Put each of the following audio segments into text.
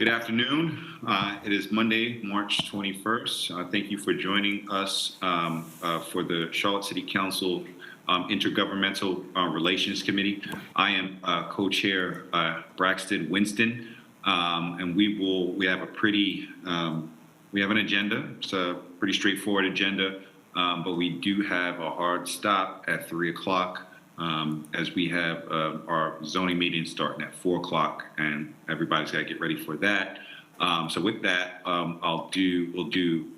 Good afternoon. It is Monday, March 21st. Thank you for joining us for the Charlotte City Council Intergovernmental Relations Committee. I am co-chair Braxton Winston, and we have an agenda. It's a pretty straightforward agenda, but we do have a hard stop at 3 o'clock. As we have our zoning meeting starting at 4 o'clock, and everybody's got to get ready for that. So with that, we'll do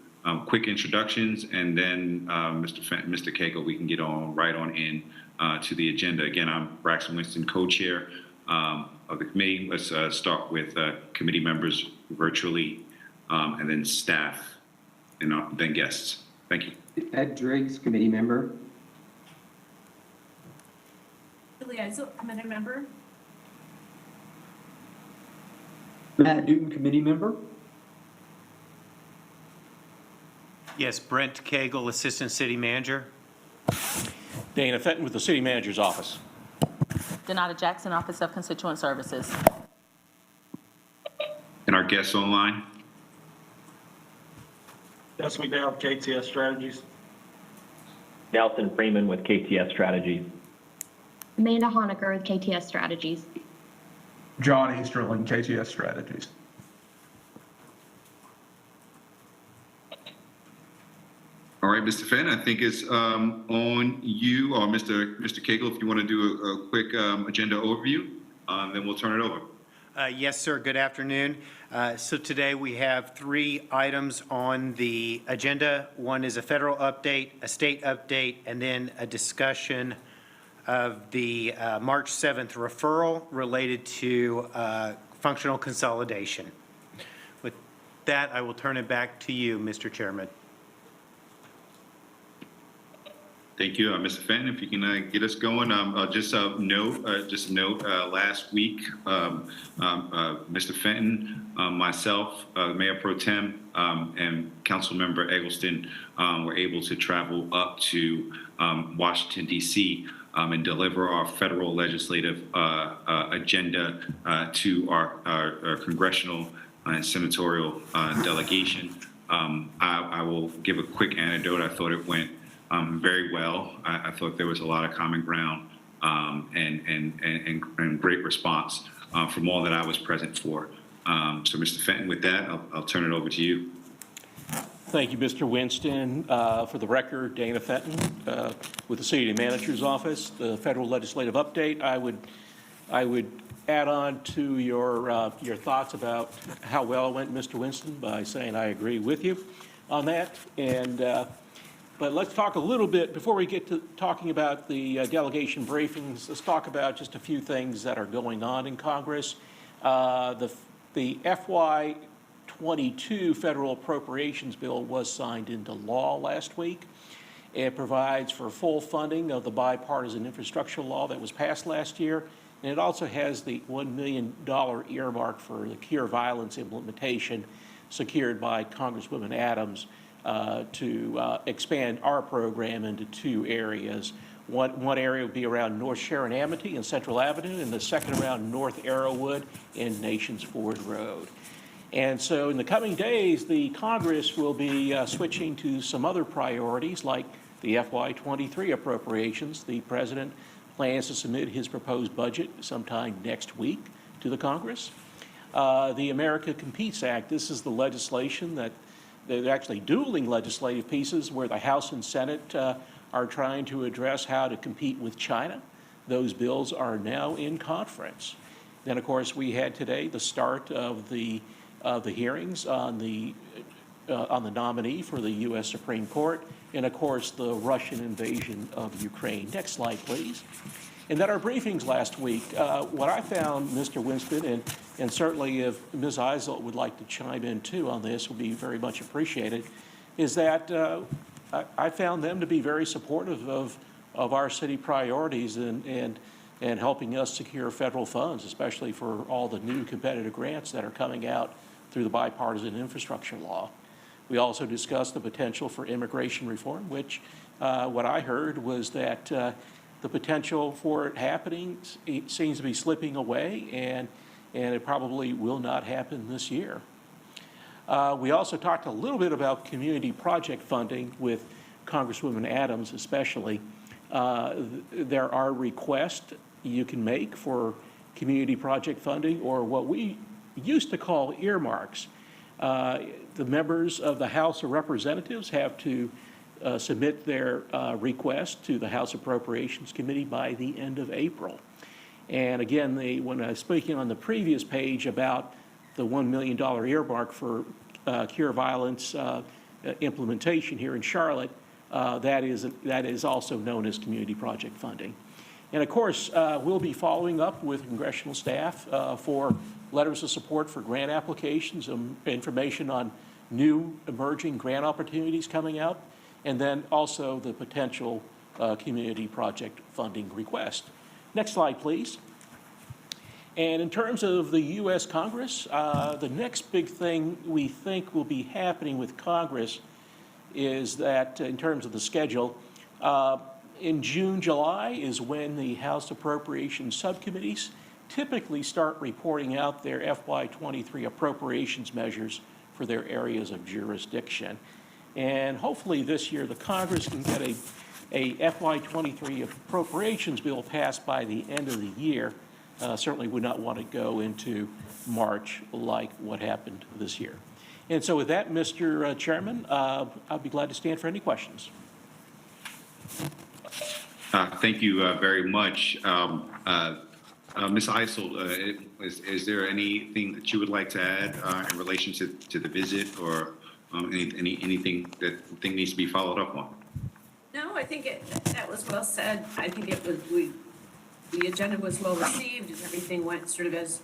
quick introductions, and then Mr. Cagle, we can get right on in to the agenda. Again, I'm Braxton Winston, co-chair of the committee. Let's start with committee members virtually, and then staff, and then guests. Thank you. Ed Driggs, committee member. Committee member. Matt Newton, committee member. Yes, Brent Cagle, Assistant City Manager. Dana Fenton with the City Manager's Office. Donata Jackson, Office of Constituent Services. And our guests online. Des McDowell, KTS Strategies. Nelson Freeman with KTS Strategies. Amanda Honecker with KTS Strategies. John Easterling, KTS Strategies. All right, Mr. Fenn, I think it's on you, or Mr. Cagle, if you want to do a quick agenda overview, then we'll turn it over. Yes, sir. Good afternoon. So today we have 3 items on the agenda. One is a federal update, a state update, and then a discussion of the March 7th referral related to functional consolidation. With that, I will turn it back to you, Mr. Chairman. Thank you, Mr. Fenton. If you can get us going, just a note. Last week, Mr. Fenton, myself, Mayor Pro Tem, and Councilmember Eggleston were able to travel up to Washington, D.C. And deliver our federal legislative agenda to our congressional and senatorial delegation. I will give a quick anecdote. I thought it went very well. I thought there was a lot of common ground and great response from all that I was present for. So, Mr. Fenton, with that, I'll turn it over to you. Thank you, Mr. Winston. For the record, Dana Fenton with the City Manager's Office. The federal legislative update. I would add on to your thoughts about how well it went, Mr. Winston, by saying I agree with you on that. And but let's talk a little bit before we get to talking about the delegation briefings. Let's talk about just a few things that are going on in Congress. The FY 22 federal appropriations bill was signed into law last week. It provides for full funding of the bipartisan infrastructure law that was passed last year, and it also has the $1 million earmark for the Cure Violence implementation secured by Congresswoman Adams to expand our program into 2 areas. One area would be around North Sharon-Amity and Central Avenue, and the second around North Arrowwood and Nations Ford Road. And so in the coming days, the Congress will be switching to some other priorities like the FY23 appropriations. The President plans to submit his proposed budget sometime next week to the Congress. The America Competes Act, this is the legislation that they're actually dueling legislative pieces where the House and Senate are trying to address how to compete with China. Those bills are now in conference. Then, of course, we had today the start of the hearings on the nominee for the U.S. Supreme Court, and of course the Russian invasion of Ukraine. Next slide, please. And at our briefings last week, what I found, Mr. Winston, and certainly if Ms. Eisel would like to chime in too on this, would be very much appreciated, is that I found them to be very supportive of our city priorities and helping us secure federal funds, especially for all the new competitive grants that are coming out through the bipartisan infrastructure law. We also discussed the potential for immigration reform, which what I heard was that the potential for it happening seems to be slipping away, and it probably will not happen this year. We also talked a little bit about community project funding with Congresswoman Adams especially. There are requests you can make for community project funding, or what we used to call earmarks. The members of the House of Representatives have to submit their request to the House Appropriations Committee by the end of April. And again, when I was speaking on the previous page about the $1 million earmark for cure violence implementation here in Charlotte, that is also known as community project funding. And of course, we'll be following up with congressional staff for letters of support for grant applications, information on new emerging grant opportunities coming out, and then also the potential community project funding request. Next slide, please. And in terms of the U.S. Congress, the next big thing we think will be happening with Congress is that in terms of the schedule, in June, July is when the House Appropriations Subcommittees typically start reporting out their FY23 appropriations measures for their areas of jurisdiction. And hopefully this year the Congress can get a FY23 appropriations bill passed by the end of the year. Certainly would not want to go into March like what happened this year. And so with that, Mr. Chairman, I'll be glad to stand for any questions. Thank you very much. Ms. Eisel, is there anything that you would like to add in relation to the visit, or anything that needs to be followed up on? No, I think that was well said. I think the agenda was well received, and everything went sort of as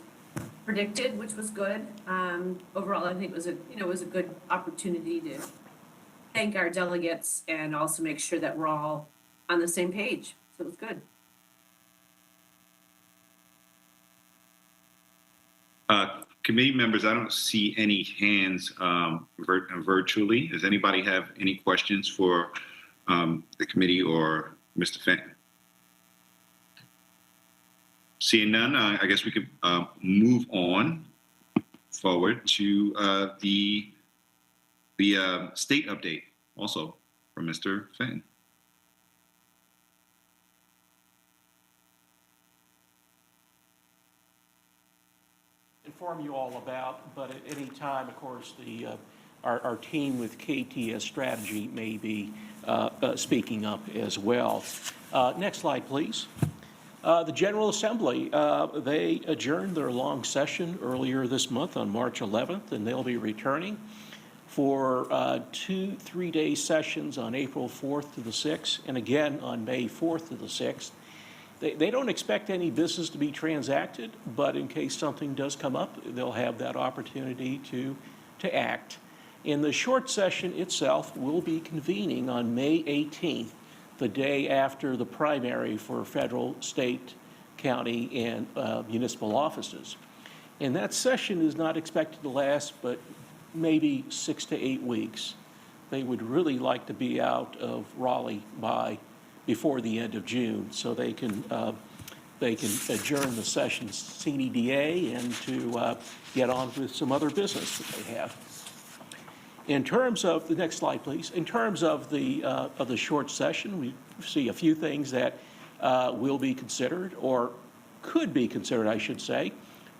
predicted, which was good. Overall, I think it was a good opportunity to thank our delegates and also make sure that we're all on the same page. So it was good. Committee members, I don't see any hands virtually. Does anybody have any questions for the committee or Mr. Fenton? Seeing none, I guess we could move on forward to the state update, also from Mr. Fenton. Inform you all about, but at any time, of course, our team with KTS Strategy may be speaking up as well. Next slide, please. The General Assembly, they adjourned their long session earlier this month on March 11th, and they'll be returning for 2 3-day sessions on April 4th to the 6th, and again on May 4th to the 6th. They don't expect any business to be transacted, but in case something does come up, they'll have that opportunity to act. In the short session itself, we'll be convening on May 18th, the day after the primary for federal, state, county, and municipal offices. And that session is not expected to last but maybe 6 to 8 weeks. They would really like to be out of Raleigh before the end of June, so they can adjourn the session sine die and to get on with some other business that they have. In terms of the next slide, please. In terms of the short session, we see a few things that will be considered, or could be considered, I should say.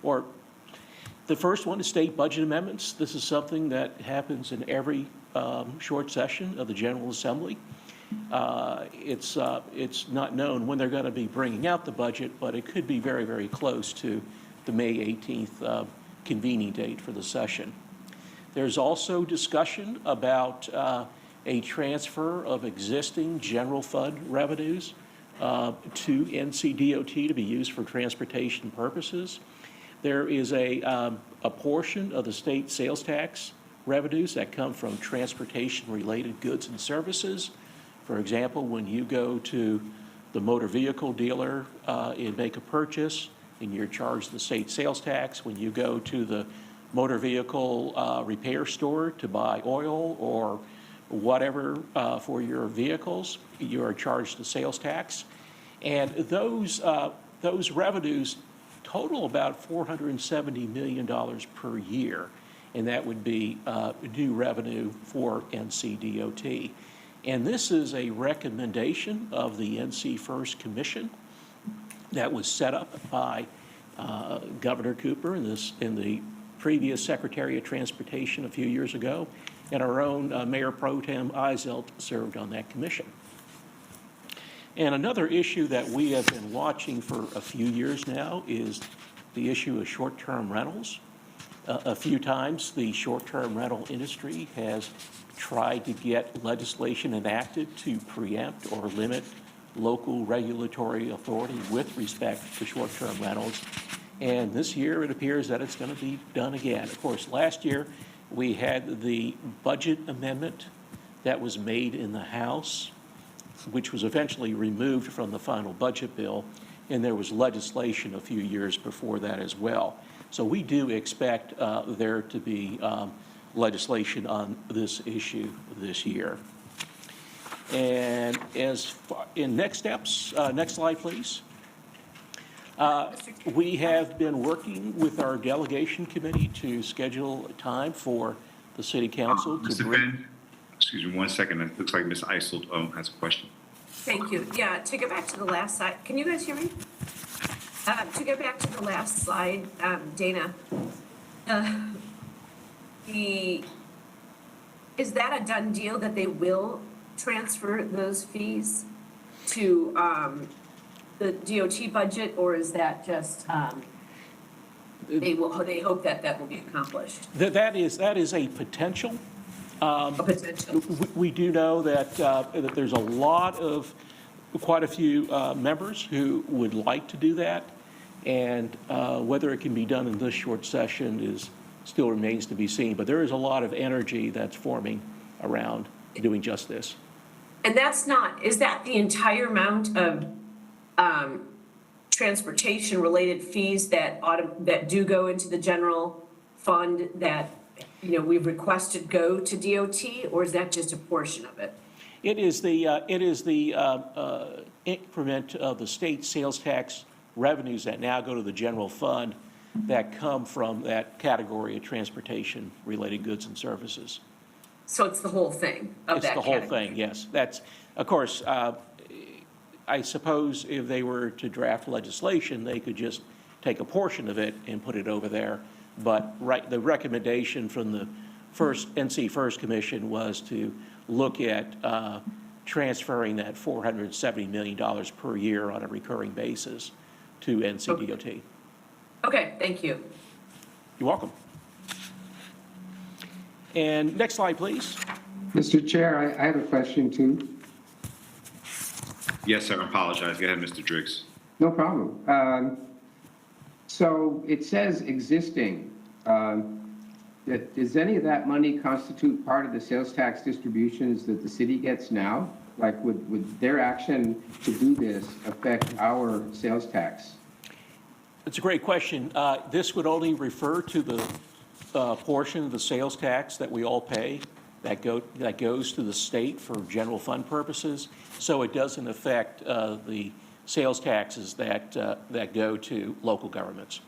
Or the first one is state budget amendments. This is something that happens in every short session of the General Assembly. It's not known when they're going to be bringing out the budget, but it could be very, very close to the May 18th convening date for the session. There's also discussion about a transfer of existing general fund revenues to NCDOT to be used for transportation purposes. There is a portion of the state sales tax revenues that come from transportation-related goods and services. For example, when you go to the motor vehicle dealer and make a purchase, and you're charged the state sales tax. When you go to the motor vehicle repair store to buy oil or whatever for your vehicles, you are charged the sales tax. And those revenues total about $470 million per year, and that would be new revenue for NCDOT. And this is a recommendation of the NC First Commission that was set up by Governor Cooper in the previous Secretary of Transportation a few years ago, and our own Mayor Pro Tem Eizelt served on that commission. And another issue that we have been watching for a few years now is the issue of short-term rentals. A few times, the short-term rental industry has tried to get legislation enacted to preempt or limit local regulatory authority with respect to short-term rentals. And this year, it appears that it's going to be done again. Of course, last year, we had the budget amendment that was made in the House, which was eventually removed from the final budget bill, and there was legislation a few years before that as well. So we do expect there to be legislation on this issue this year. And as far in next steps, next slide, please. We have been working with our delegation committee to schedule a time for the city council to Mr. bring. Fenn, excuse me 1 second. It looks like Ms. Eisel has a question. Thank you. Yeah, to go back to the last slide, can you guys hear me? To go back to the last slide, Dana, is that a done deal that they will transfer those fees to the DOT budget, or is that just they hope that will be accomplished? That is a potential. A potential. We do know that there's quite a few members who would like to do that, and whether it can be done in this short session still remains to be seen. But there is a lot of energy that's forming around doing just this. And is that the entire amount of transportation-related fees that do go into the general fund that, we've requested go to DOT, or is that just a portion of it? It is the increment of the state sales tax revenues that now go to the general fund that come from that category of transportation-related goods and services. So it's the whole thing of that category? It's the whole thing, yes. That's, of course, I suppose if they were to draft legislation, they could just take a portion of it and put it over there. But the recommendation from the NC First Commission was to look at transferring that $470 million per year on a recurring basis to NCDOT. Okay, thank you. You're welcome. And next slide, please. Mr. Chair, I have a question too. Yes, sir. I apologize. Go ahead, Mr. Driggs. No problem. So it says existing. Does any of that money constitute part of the sales tax distributions that the city gets now? Like, would their action to do this affect our sales tax? It's a great question. This would only refer to the portion of the sales tax that we all pay that goes to the state for general fund purposes. So it doesn't affect the sales taxes that go to local governments.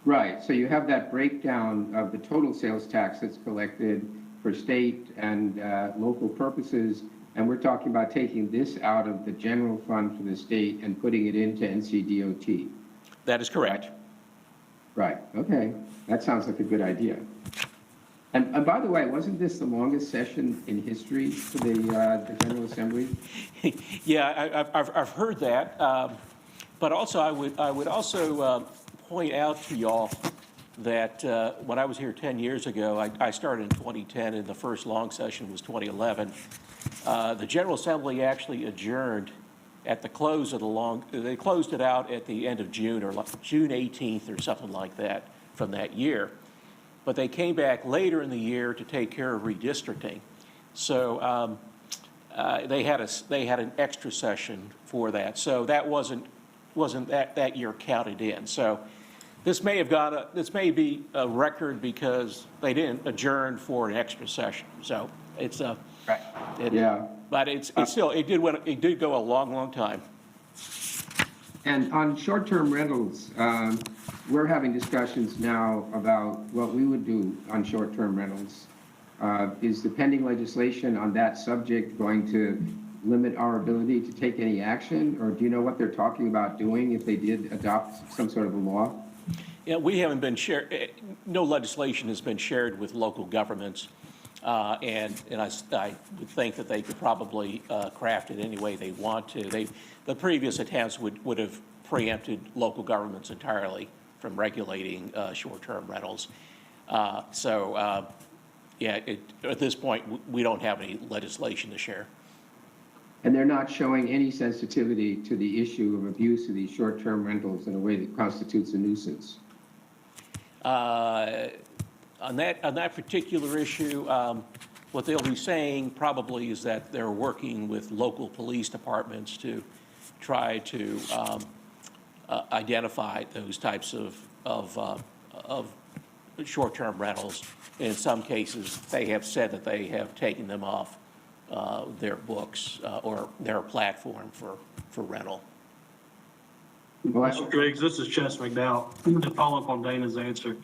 Right. So you have that breakdown of the total sales tax that's collected for state and local purposes. And we're talking about taking this out of the general fund for the state and putting it into NCDOT. That is correct. Right. Okay. That sounds like a good idea. And by the way, wasn't this the longest session in history for the General Assembly? Yeah, I've heard that. But also, I would also point out to y'all that when I was here 10 years ago, I started in 2010, and the first long session was 2011. The General Assembly actually adjourned at the close of they closed it out at the end of June, or like June 18th or something like that from that year. But they came back later in the year to take care of redistricting. So they had an extra session for that. So that wasn't that year counted in. So this may be a record because they didn't adjourn for an extra session. So it's right. Yeah. But it did go a long time. And on short-term rentals, we're having discussions now about what we would do on short-term rentals. Is the pending legislation on that subject going to limit our ability to take any action? Or do you know what they're talking about doing if they did adopt some sort of a law? Yeah, we haven't been no legislation has been shared with local governments. And I would think that they could probably craft it any way they want to. The previous attempts would have preempted local governments entirely from regulating short-term rentals. Yeah, at this point, we don't have any legislation to share. And they're not showing any sensitivity to the issue of abuse of these short-term rentals in a way that constitutes a nuisance. On that particular issue, what they'll be saying probably is that they're working with local police departments to try to identify those types of short-term rentals. In some cases, they have said that they have taken them off their books or their platform for rental. Well, Mr. Griggs, this is Chess McDowell. To follow up on Dana's answer,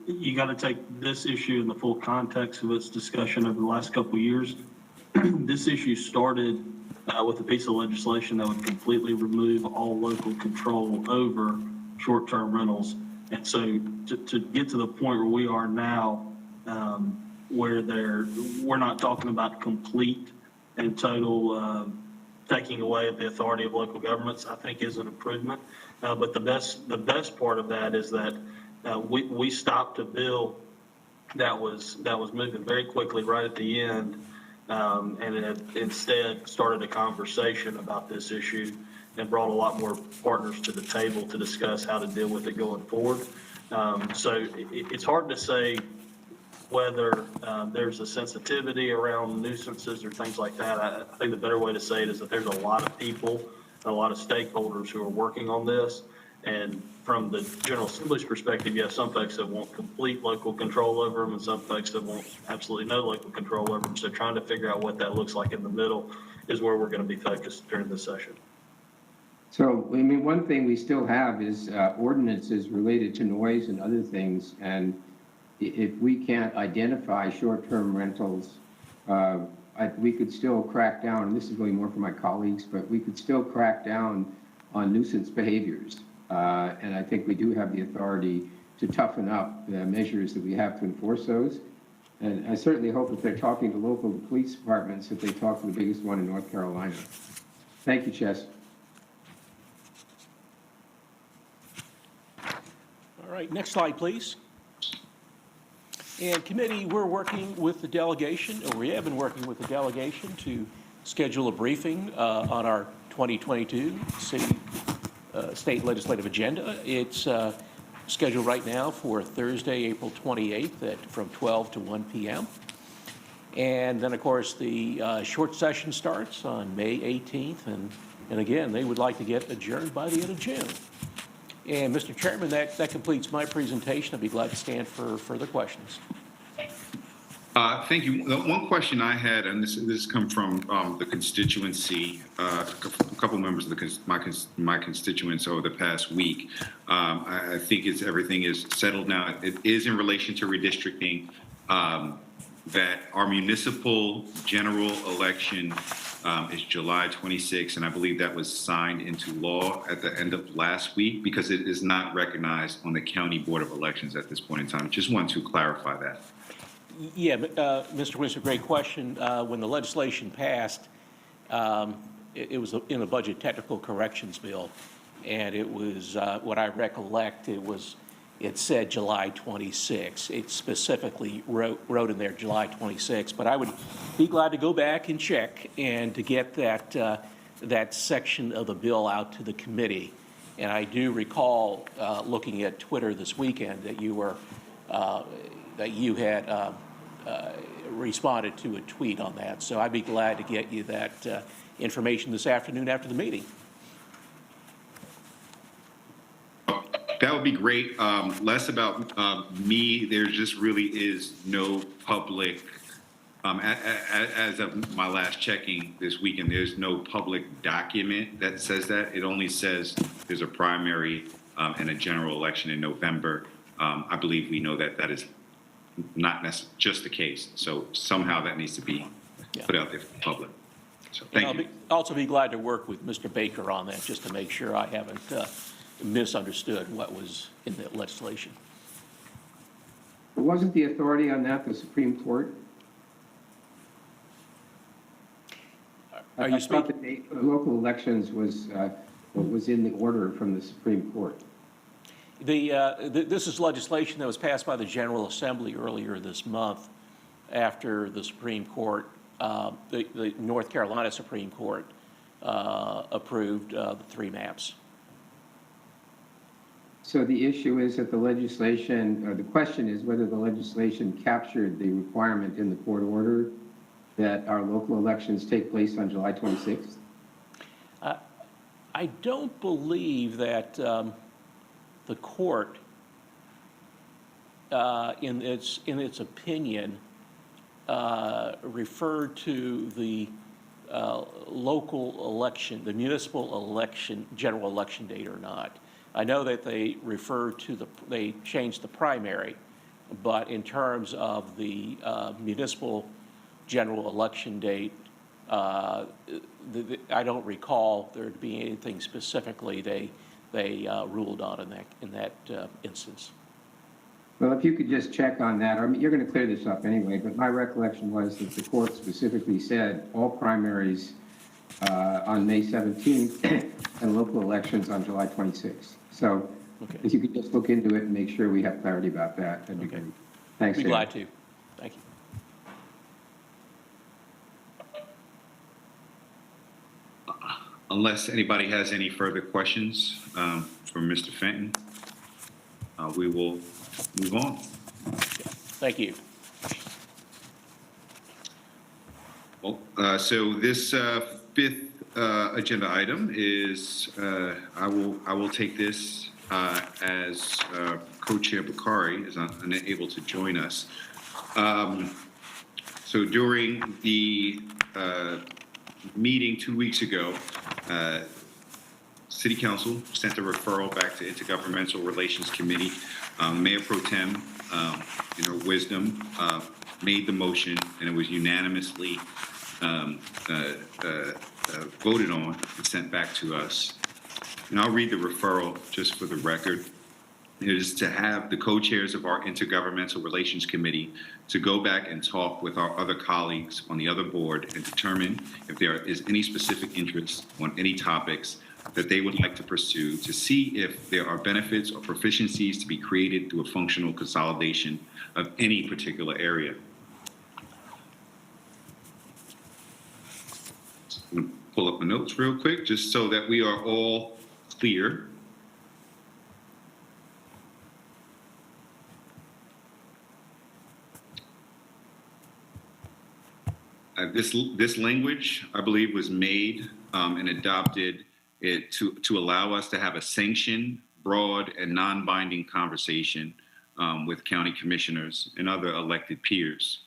you got to take this issue in the full context of its discussion over the last couple of years. This issue started with a piece of legislation that would completely remove all local control over short-term rentals. And so to get to the point where we are now, where we're not talking about complete and total taking away of the authority of local governments, I think is an improvement. But the best part of that is that we stopped a bill that was moving very quickly right at the end, and it instead started a conversation about this issue and brought a lot more partners to the table to discuss how to deal with it going forward. So it's hard to say whether there's a sensitivity around nuisances or things like that. I think the better way to say it is that there's a lot of people, a lot of stakeholders who are working on this. And from the General Assembly's perspective, you have some folks that want complete local control over them and some folks that want absolutely no local control over them. So trying to figure out what that looks like in the middle is where we're going to be focused during this session. so, I mean, one thing we still have is ordinances related to noise and other things. And if we can't identify short-term rentals, we could still crack down, and this is really more for my colleagues, but we could still crack down on nuisance behaviors. And I think we do have the authority to toughen up the measures that we have to enforce those. And I certainly hope if they're talking to local police departments, that they talk to the biggest one in North Carolina. Thank you, Chess. All right, next slide, please. And committee, we're working with the delegation, or we have been working with the delegation to schedule a briefing on our 2022 state legislative agenda. It's scheduled right now for Thursday, April 28th from 12 to 1 p.m. And then, of course, the short session starts on May 18th. And again, they would like to get adjourned by the end of June. And Mr. Chairman, that completes my presentation. I'd be glad to stand for further questions. Thank you. The one question I had, and this come from the constituency, a couple members of my constituents over the past week. I think everything is settled now. It is in relation to redistricting, that our municipal general election is July 26th, and I believe that was signed into law at the end of last week because it is not recognized on the County Board of Elections at this point in time. Just want to clarify that. Yeah, Mr. Winston, great question. When the legislation passed, it was in a budget technical corrections bill, and it was, what I recollect, it said July 26. It specifically wrote in there July 26, but I would be glad to go back and check and to get that section of the bill out to the committee. And I do recall looking at Twitter this weekend that you had responded to a tweet on that. So I'd be glad to get you that information this afternoon after the meeting. That would be great. Less about me. There just really is no public As of my last checking this weekend, there's no public document that says that. It only says there's a primary and a general election in November. I believe we know that that is not necessarily just the case. So somehow that needs to be put out there for the public. So And thank you. also be glad to work with Mr. Baker on that, just to make sure I haven't misunderstood what was in the legislation. Wasn't the authority on that the Supreme Court? Are you I thought the date for local elections was what was in the order from the Supreme Court. This is legislation that was passed by the General Assembly earlier this month after the Supreme Court, the North Carolina Supreme Court approved the 3 maps. So the issue is that the legislation, or the question is whether the legislation captured the requirement in the court order that our local elections take place on July 26th? I don't believe that the court, in its opinion, referred to the local election, the municipal election, general election date or not. I know that they referred to they changed the primary, but in terms of the municipal general election date, I don't recall there to be anything specifically they ruled on in that instance. Well, if you could just check on that, I mean, you're going to clear this up anyway, but my recollection was that the court specifically said all primaries on May 17th and local elections on July 26th. So if you could just look into it and make sure we have clarity about that, that'd be great. Thanks. Be David. glad to. Thank you. Unless anybody has any further questions for Mr. Fenton, we will move on. Thank you. Well, so this 5th agenda item is I will take this as Co-Chair Bakari is unable to join us. So during the meeting 2 weeks ago, City Council sent a referral back to Intergovernmental Relations Committee. Mayor Pro Tem, in her wisdom, made the motion, and it was unanimously voted on and sent back to us. And I'll read the referral just for the record. It is to have the co-chairs of our Intergovernmental Relations Committee to go back and talk with our other colleagues on the other board and determine if there is any specific interest on any topics that they would like to pursue, to see if there are benefits or proficiencies to be created through a functional consolidation of any particular area. I'm going to pull up my notes real quick just so that we are all clear. This language, I believe, was made and adopted to allow us to have a sanctioned, broad, and non-binding conversation with county commissioners and other elected peers.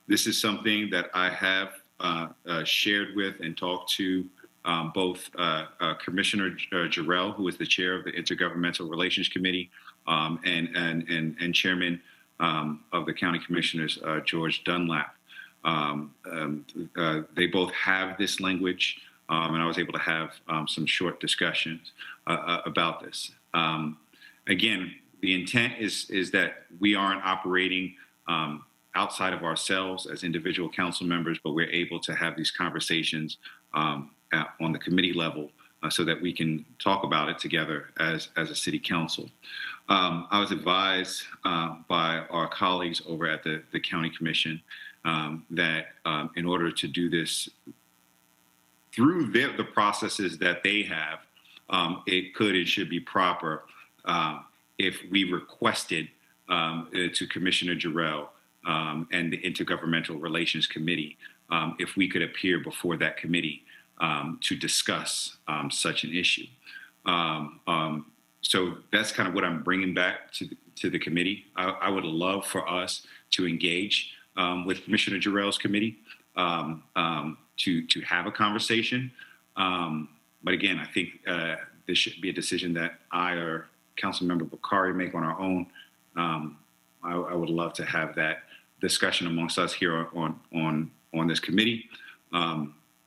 This is something that I have shared with and talked to both Commissioner Jarrell, who is the chair of the Intergovernmental Relations Committee, and Chairman of the County Commissioners, George Dunlap. They both have this language, and I was able to have some short discussions about this. Again, the intent is that we aren't operating outside of ourselves as individual council members, but we're able to have these conversations on the committee level so that we can talk about it together as a city council. I was advised by our colleagues over at the County Commission that in order to do this through the processes that they have, it could and should be proper if we requested to Commissioner Jarrell and the Intergovernmental Relations Committee if we could appear before that committee to discuss such an issue. So that's kind of what I'm bringing back to the committee. I would love for us to engage with Commissioner Jarrell's committee to have a conversation. But again, I think this should be a decision that I or Councilmember Bakari make on our own. I would love to have that discussion amongst us here on this committee.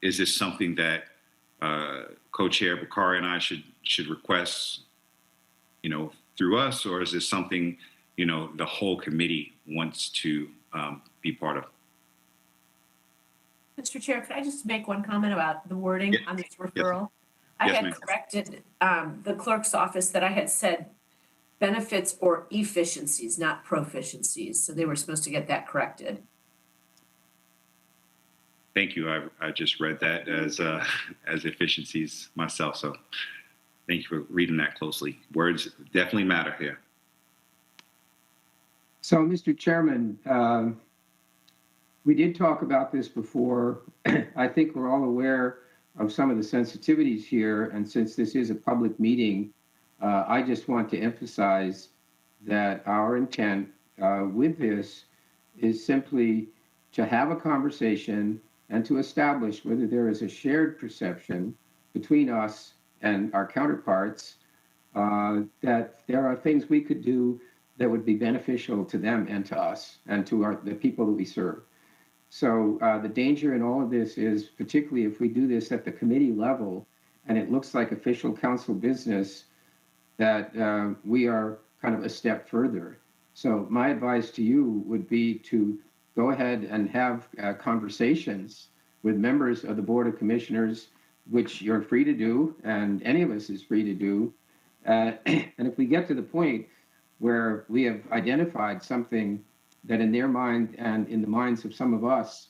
Is this something that Co-Chair Bakari and I should request, through us, or is this something, the whole committee wants to be part of? Mr. Chair, could I just make one comment about the wording on this referral? I Yes, had ma'am. corrected the clerk's office that I had said benefits or efficiencies, not proficiencies. So they were supposed to get that corrected. Thank you. I just read that as efficiencies myself. So thank you for reading that closely. Words definitely matter here. So, Mr. Chairman, we did talk about this before. I think we're all aware of some of the sensitivities here, and since this is a public meeting, I just want to emphasize that our intent with this is simply to have a conversation and to establish whether there is a shared perception between us and our counterparts that there are things we could do that would be beneficial to them and to us and to the people that we serve. So the danger in all of this is, particularly if we do this at the committee level and it looks like official council business, that we are kind of a step further. So my advice to you would be to go ahead and have conversations with members of the Board of Commissioners, which you're free to do, and any of us is free to do. And if we get to the point where we have identified something that in their mind and in the minds of some of us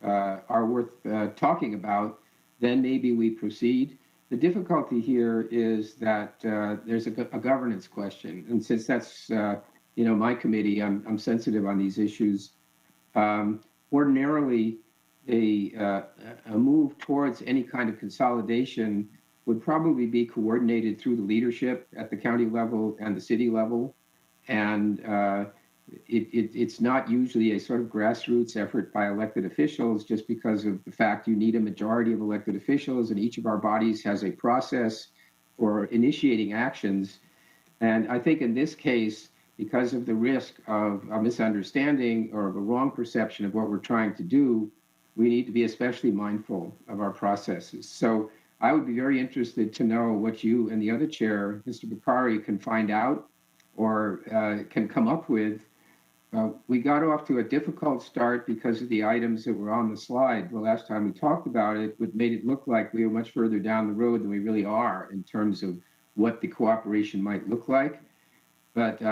are worth talking about, then maybe we proceed. The difficulty here is that there's a governance question. And since that's, my committee, I'm sensitive on these issues. Ordinarily, a move towards any kind of consolidation would probably be coordinated through the leadership at the county level and the city level. And it's not usually a sort of grassroots effort by elected officials, just because of the fact you need a majority of elected officials, and each of our bodies has a process for initiating actions. And I think in this case, because of the risk of a misunderstanding or of a wrong perception of what we're trying to do, we need to be especially mindful of our processes. So I would be very interested to know what you and the other chair, Mr. Bakari, can find out or can come up with. We got off to a difficult start because of the items that were on the slide. The last time we talked about it, it made it look like we were much further down the road than we really are in terms of what the cooperation might look like. But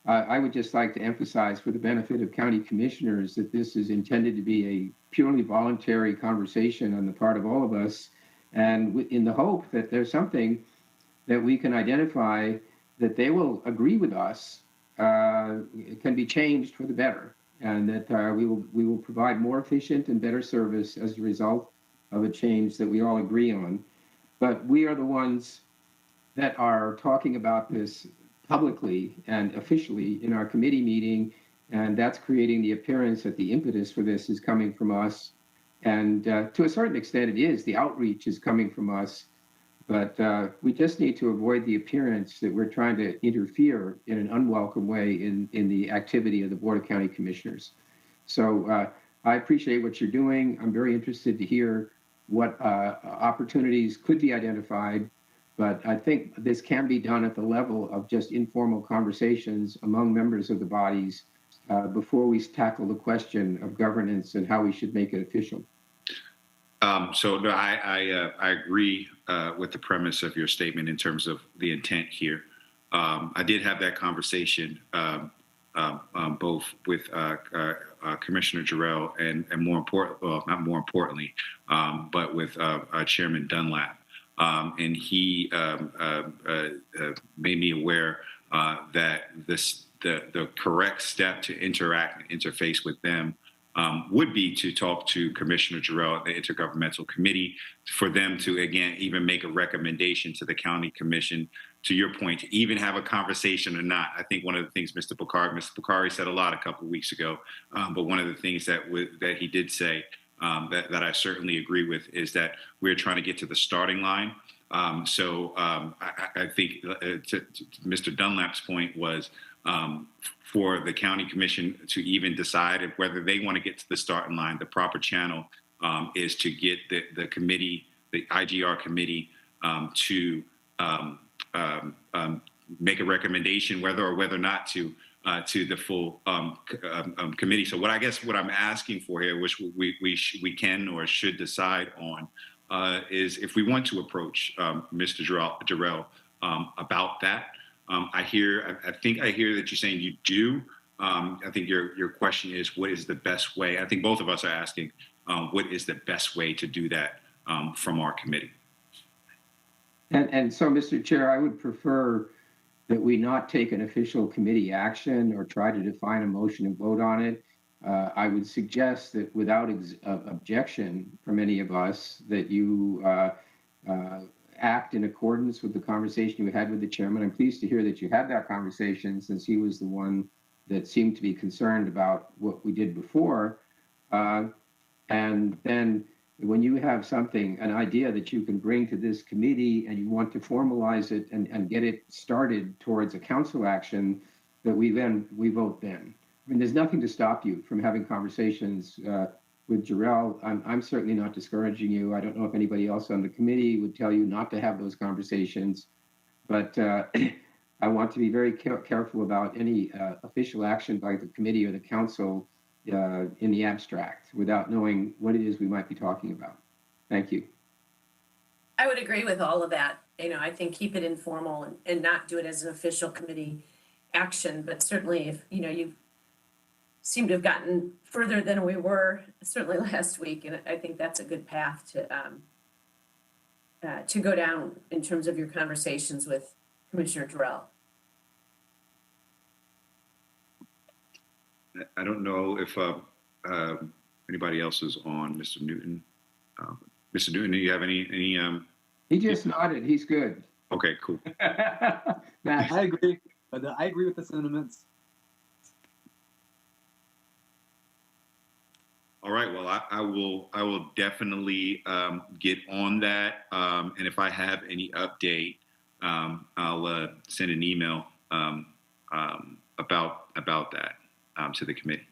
I would just like to emphasize, for the benefit of county commissioners, that this is intended to be a purely voluntary conversation on the part of all of us, and in the hope that there's something that we can identify that they will agree with us it can be changed for the better, and that we will provide more efficient and better service as a result of a change that we all agree on. But we are the ones that are talking about this publicly and officially in our committee meeting, and that's creating the appearance that the impetus for this is coming from us. And to a certain extent, it is. The outreach is coming from us. But we just need to avoid the appearance that we're trying to interfere in an unwelcome way in the activity of the Board of County Commissioners. So I appreciate what you're doing. I'm very interested to hear what opportunities could be identified. But I think this can be done at the level of just informal conversations among members of the bodies before we tackle the question of governance and how we should make it official. So no, I agree with the premise of your statement in terms of the intent here. I did have that conversation both with Commissioner Jarrell and more important, well, not more importantly, but with Chairman Dunlap. And he made me aware that the correct step to interact and interface with them would be to talk to Commissioner Jarrell at the Intergovernmental Committee for them to, again, even make a recommendation to the County Commission, to your point, to even have a conversation or not. I think one of the things Mr. Bakari said a lot a couple of weeks ago, but one of the things that he did say that I certainly agree with is that we're trying to get to the starting line. I think to Mr. Dunlap's point was for the county commission to even decide whether they want to get to the starting line, the proper channel is to get the committee, the IGR committee, to make a recommendation whether or not to the full committee. So what I'm asking for here, which we can or should decide on, is if we want to approach Mr. Jarrell about that. I think I hear that you're saying you do. I think your question is, what is the best way? I think both of us are asking, what is the best way to do that from our committee? And so, Mr. Chair, I would prefer that we not take an official committee action or try to define a motion and vote on it. I would suggest that without objection from any of us, that you act in accordance with the conversation you had with the chairman. I'm pleased to hear that you had that conversation, since he was the one that seemed to be concerned about what we did before. And then when you have an idea that you can bring to this committee and you want to formalize it and get it started towards a council action, that we vote then. I mean, there's nothing to stop you from having conversations with Jarrell. I'm certainly not discouraging you. I don't know if anybody else on the committee would tell you not to have those conversations, but I want to be very careful about any official action by the committee or the council in the abstract without knowing what it is we might be talking about. Thank you. I would agree with all of that. I think keep it informal and not do it as an official committee action, but certainly if, you seem to have gotten further than we were certainly last week. And I think that's a good path to go down in terms of your conversations with Commissioner Jarrell. I don't know if anybody else is on. Mr. Newton. Mr. Newton, do you have any? He just nodded. He's good. Okay, cool. Max. I agree. I agree with the sentiments. All right. Well, I will definitely get on that. And if I have any update, I'll send an email about that to the committee.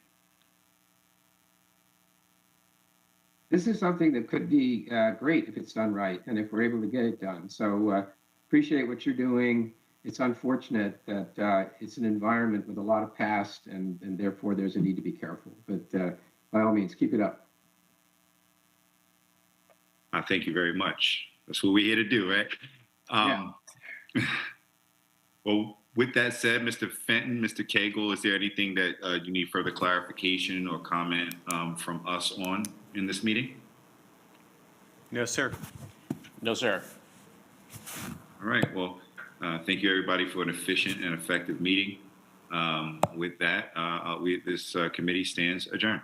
This is something that could be great if it's done right and if we're able to get it done. So appreciate what you're doing. It's unfortunate that it's an environment with a lot of past and therefore there's a need to be careful. But by all means, keep it up. Thank you very much. That's what we're here to do, right? Yeah. Well, with that said, Mr. Fenton, Mr. Cagle, is there anything that you need further clarification or comment from us on in this meeting? No, sir. No, sir. All right. Well, thank you, everybody, for an efficient and effective meeting. With that, this committee stands adjourned.